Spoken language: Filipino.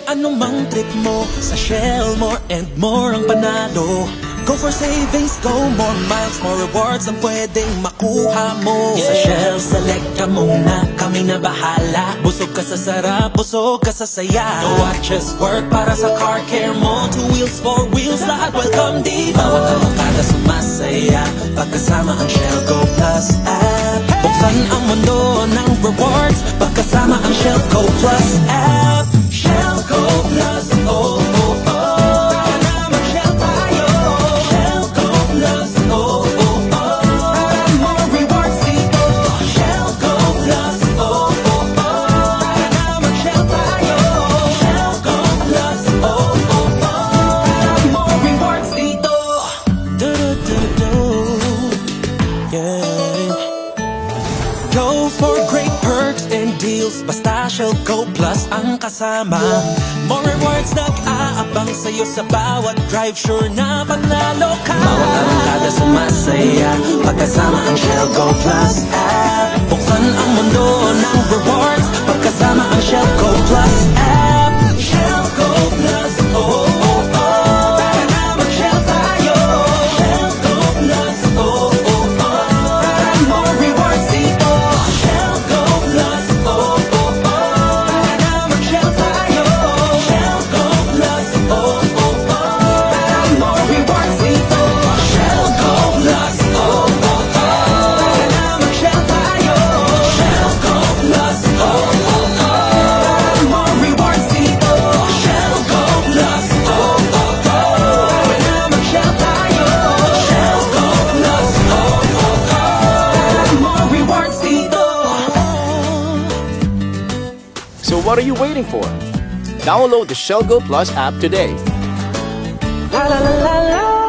Ano mang trip mo, sa Shell more and more ang panalo. Go for savings, go more miles, more rewards ang pwedeng makuha mo. Sa Shell, select ka muna, kami na bahala. Busog ka sa sarap, busog ka sa saya. No watches work para sa car care mo. 2 wheels, 4 wheels, lahat welcome dito. Bawat avocado sumasaya, pagkasama ang Shell Go Plus app. Buksan ang mundo ng rewards, pagkasama ang Shell Go Plus app. Shell Go Plus, oh, oh, oh. Para na mag-Shell tayo. Shell Go Plus, oh, oh, oh. Para more rewards dito. Shell Go Plus, oh, oh, oh. Para na mag-Shell tayo. Shell Go Plus, oh, oh, oh. Para more rewards dito. Do-do-do-do. Yeah. Go for great perks and deals, basta Shell Go Plus ang kasama. More rewards nag-aabang sa'yo sa bawat drive, sure na panalo ka. Bawat arangkada sumasaya, pagkasama ang Shell Go Plus app. Buksan ang mundo ng rewards, pagkasama ang Shell Go Plus app. Shell Go Plus, oh, oh, oh. Para na mag-Shell tayo. Shell Go Plus, oh, oh, oh. Para more rewards dito. Shell Go Plus, oh, oh, oh. Para na mag-Shell tayo. Shell Go Plus, oh, oh, oh. Para more rewards dito. Shell Go Plus, oh, oh, oh. Para na mag-Shell tayo. Shell Go Plus, oh, oh, oh. Para more rewards dito. Shell Go Plus, oh, oh, oh. Para na mag-Shell tayo. Shell Go Plus, oh, oh, oh. Para more rewards dito. So what are you waiting for? Download the Shell Go Plus app today. La la la la la.